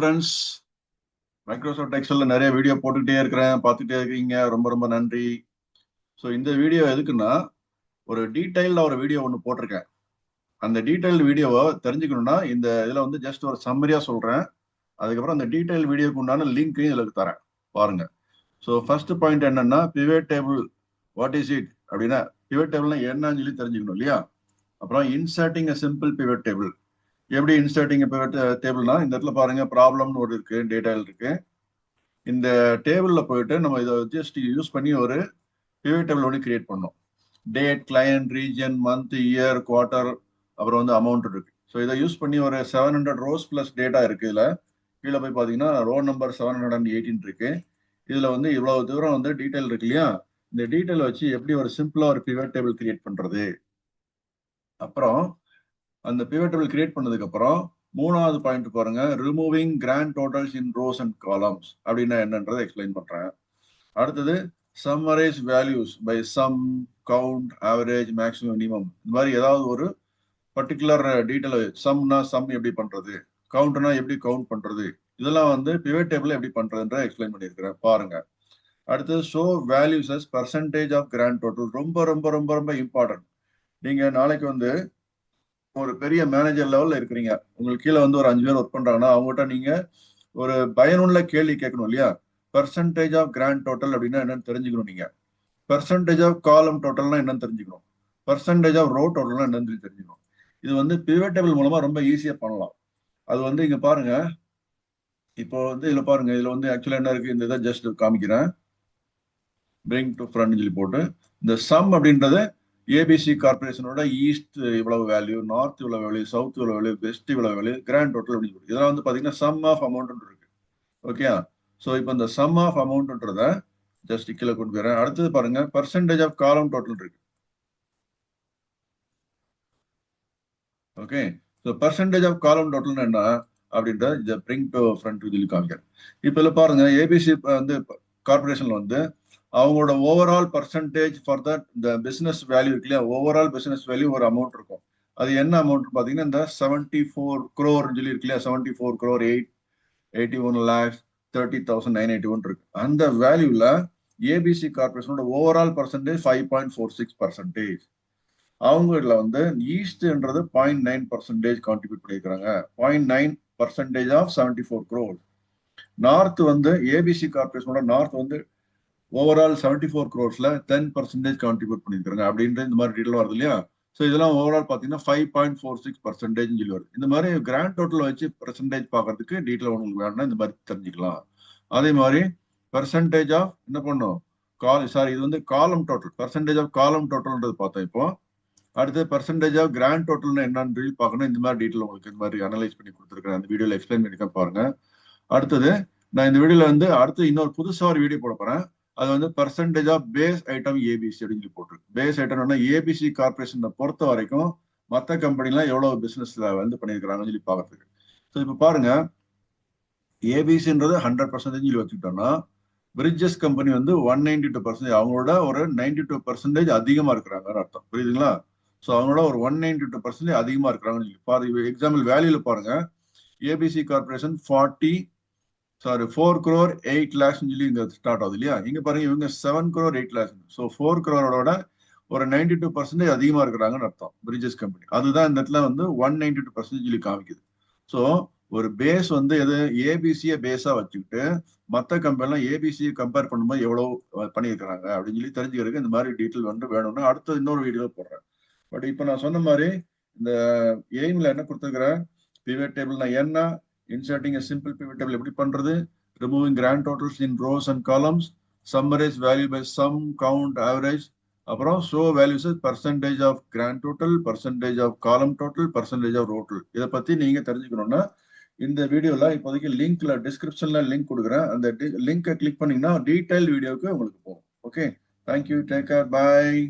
Friends, Microsoft எக்ஸல்ல நிறைய video போட்டுக்கிட்டே இருக்கிறேன், பார்த்துட்டே இருக்கீங்க. ரொம்ப ரொம்ப நன்றி. ஸோ இந்த வீடியோ எதுக்குன்னா, ஒரு டீடைல்டாக ஒரு வீடியோ ஒன்று போட்டிருக்கேன். அந்த டீடைல்டு வீடியோவை தெரிஞ்சுக்கணும்னா இந்த இதில் வந்து ஜஸ்ட் ஒரு சம்மரியாக சொல்கிறேன். அதுக்கப்புறம் அந்த டீடைல் வீடியோக்கு உண்டான லிங்க்கையும் இதில் தரேன், பாருங்க. ஸோ ஃபர்ஸ்ட் பாயிண்ட் என்னன்னா, pivot table what is it அப்படின்னா, பிவட் டேபிள்னா என்னன்னு சொல்லி தெரிஞ்சுக்கணும் இல்லையா. அப்புறம் inserting a simple pivot table. எப்படி இன்சர்ட்டிங் பிவட் டேபிள்னா, இந்த இடத்துல பாருங்க, ப்ராப்ளம்னு ஒரு இருக்கு, டேட்டாவில் இருக்கு. இந்த டேபிள்ல போயிட்டு நம்ம இதை ஜஸ்ட் யூஸ் பண்ணி ஒரு பிவட் டேபிள் ஒன்று கிரியேட் பண்ணோம். Date, client, region, month, year, quarter, அப்புறம் வந்து அமௌண்ட் இருக்கு. ஸோ இதை யூஸ் பண்ணி ஒரு 700 ரோஸ் பிளஸ் டேட்டா இருக்கு. இதுல கீழே போய் பார்த்தீங்கன்னா ரோ நம்பர் 718 இருக்கு. இதுல வந்து இவ்வளவு தூரம் வந்து டீடைல் இருக்கு இல்லையா. இந்த டீடைல் வச்சு எப்படி ஒரு சிம்பிளா ஒரு பிவட் டேபிள் கிரியேட் பண்றது. அப்புறம் அந்த பிவட் டேபிள் கிரியேட் பண்ணதுக்கு அப்புறம் மூணாவது பாயிண்ட் பாருங்க, removing grand totals in rows and columns அப்படின்னா என்னன்றதை எக்ஸ்பிளைன் பண்றேன். அடுத்தது summarise values by sum, count, average, maximum, minimum. இந்த மாதிரி ஏதாவது ஒரு பர்டிகுலர் டீட்டெயில். சம்னா சம் எப்படி பண்றது, கவுண்ட்னா எப்படி கவுண்ட் பண்றது, இதெல்லாம் வந்து பிவட் டேபிள் எப்படி பண்றதுன்ற எக்ஸ்பிளைன் பண்ணியிருக்கிறேன், பாருங்க. அடுத்தது show values as percentage of grand total. ரொம்ப ரொம்ப ரொம்ப ரொம்ப இம்பார்ட்டன்ட். நீங்க நாளைக்கு வந்து ஒரு பெரிய மேனேஜர் லெவல்ல இருக்கிறீங்க, உங்களுக்கு கீழே வந்து ஒரு 5 பேர் ஒர்க் பண்றாங்கன்னா அவங்ககிட்ட நீங்க ஒரு பயனுள்ள கேள்வி கேட்கணும் இல்லையா. பெர்சன்டேஜ் ஆஃப் கிராண்ட் டோட்டல் அப்படின்னா என்னன்னு தெரிஞ்சுக்கணும் நீங்க. பெர்சன்டேஜ் ஆஃப் காலம் டோட்டல்னா என்னன்னு தெரிஞ்சுக்கணும். பெர்சன்டேஜ் ஆஃப் ரோ டோட்டல்னா என்னன்னு தெரிஞ்சுக்கணும். இது வந்து பிவட் டேபிள் மூலமா ரொம்ப ஈஸியா பண்ணலாம். அது வந்து இங்க பாருங்க, இப்போ வந்து இதுல பாருங்க, இதுல வந்து ஆக்சுவலா என்ன இருக்கு, இந்த இதை ஜஸ்ட் காமிக்கிறேன். பிரிங் டு ஃப்ரண்ட் சொல்லி போட்டு இந்த சம் அப்படின்றது ஏபிசி கார்பரேஷனோட ஈஸ்ட் இவ்வளவு வேல்யூ, நார்த் இவ்வளவு வேல்யூ, சவுத் இவ்வளவு வேல்யூ, வெஸ்ட் இவ்வளவு வேல்யூ, கிராண்ட் டோட்டல் அப்படின்னு சொல்லி இதெல்லாம் வந்து பாத்தீங்கன்னா சம் ஆஃப் அமௌண்ட் இருக்கு. ஓகே. ஸோ இப்போ இந்த சம் ஆஃப் அமௌண்ட்ன்றத ஜஸ்ட் கீழே கொண்டு போயிடுறேன். அடுத்தது பாருங்க, பர்சன்டேஜ் ஆஃப் காலம் டோட்டல் இருக்கு. Okay. So percentage of column total என்ன அப்படின்றத பிரிங் டு ஃப்ரண்ட் சொல்லி காமிக்கிறேன். இப்போ இதில் பாருங்க, ஏபிசி வந்து கார்பரேஷன்ல வந்து அவங்களோட ஓவரால் பர்சன்டேஜ் ஃபார் தட் இந்த பிசினஸ் வேல்யூ இருக்கு இல்லையா. ஓவரால் பிசினஸ் வேல்யூ ஒரு அமௌண்ட் இருக்கும். அது என்ன அமௌண்ட் பார்த்தீங்கன்னா, இந்த 74 crore சொல்லி இருக்கு இல்லையா. 74 crore 81 lakhs 30,981 இருக்கு. அந்த வேல்யூல ஏபிசி கார்பரேஷனோட ஓவரால் பர்சன்டேஜ் 5.46%. அவங்க இதுல வந்து ஈஸ்ட்ன்றது 0.9% கான்ட்ரிபியூட் பண்ணியிருக்காங்க. 0.9% ஆஃப் 74 crore. நார்த் வந்து ஏபிசி கார்பரேஷனோட நார்த் வந்து ஓவரால் 74 crores 10% கான்ட்ரிபியூட் பண்ணியிருக்காங்க அப்படின்ற இந்த மாதிரி டீட்டெயில் வருது இல்லையா. ஸோ இதெல்லாம் ஓவரால் பார்த்தீங்கன்னா 5.46% சொல்லி வருது. இந்த மாதிரி கிராண்ட் டோட்டல் வச்சு பர்சன்டேஜ் பார்க்கறதுக்கு டீட்டெயில் உங்களுக்கு வேணும்னா இந்த மாதிரி தெரிஞ்சுக்கலாம். அதே மாதிரி பர்சன்டேஜ் ஆஃப் என்ன பண்ணும், இது வந்து காலம் டோட்டல், பர்சன்டேஜ் ஆஃப் காலம் டோட்டல்ன்றது பார்த்தோம். இப்போ அடுத்து பர்சன்டேஜ் ஆஃப் கிராண்ட் டோட்டல்னு என்னன்னு பார்க்கணும். இந்த மாதிரி டீட்டெயில் உங்களுக்கு இந்த மாதிரி அனலைஸ் பண்ணி கொடுத்துருக்கேன், அந்த வீடியோவில் எக்ஸ்பிளைன் பண்ணியிருக்கேன், பாருங்க. அடுத்தது நான் இந்த வீடியோல வந்து அடுத்து இன்னொரு புதுசா ஒரு வீடியோ போட போறேன். அது வந்து percentage of base item ABC அப்படின்னு சொல்லி போட்டிருக்கு. பேஸ் ஐட்டம்னா ஏபிசி கார்பரேஷனை பொறுத்த வரைக்கும் மற்ற கம்பெனிலாம் எவ்வளவு பிசினஸ்ல வந்து பண்ணியிருக்கிறாங்கன்னு சொல்லி பார்க்கறதுக்கு. ஸோ இப்போ பாருங்க, ஏபிசின்றது 100% சொல்லி வச்சுக்கிட்டோம்னா, பிரிட்ஜஸ் கம்பெனி வந்து 192%, அவங்களோட ஒரு 92% அதிகமா இருக்கிறாங்கன்னு அர்த்தம். புரியுதுங்களா. ஸோ அவங்களோட ஒரு 192% அதிகமா இருக்கிறாங்கன்னு சொல்லி பாருங்க. எக்ஸாம்பிள் வேல்யூல பாருங்க, ஏபிசி கார்பரேஷன் 4 crore 8 lakhs சொல்லி இங்க ஸ்டார்ட் ஆகுது இல்லையா. இங்க பாருங்க, இவங்க 7 crore 8 lakhs. ஸோ 4 crore ஒரு 92% அதிகமா இருக்கிறாங்கன்னு அர்த்தம் பிரிட்ஜஸ் கம்பெனி. அதுதான் இந்த இடத்துல வந்து 192% சொல்லி காமிக்குது. ஸோ ஒரு பேஸ் வந்து எது, ஏபிசியை பேஸா வச்சுக்கிட்டு மற்ற கம்பெனிலாம் ஏபிசியை கம்பேர் பண்ணும்போது எவ்வளவு பண்ணியிருக்கிறாங்க அப்படின்னு சொல்லி தெரிஞ்சுக்கிறதுக்கு இந்த மாதிரி டீட்டெயில் வந்து வேணும்னா அடுத்த இன்னொரு வீடியோ போடுறேன். பட் இப்போ நான் சொன்ன மாதிரி இந்த எய்ம்ல என்ன கொடுத்துருக்கிறேன், பிவட் டேபிள்னா என்ன, இன்சர்ட்டிங் சிம்பிள் பிவட் டேபிள் எப்படி பண்றது, removing grand totals in rows and columns, summarize value by sum, count, average, அப்புறம் show values percentage of grand total, percentage of column total, percentage of row total. இதை பத்தி நீங்க தெரிஞ்சுக்கணும்னா இந்த வீடியோல இப்போதைக்கு லிங்க்ல டிஸ்கிரிப்ஷன்ல லிங்க் கொடுக்குறேன். அந்த லிங்கை கிளிக் பண்ணீங்கன்னா டீடைல் வீடியோக்கு உங்களுக்கு போகும். ஓகே, தேங்க்யூ, டேக் கேர், பாய்.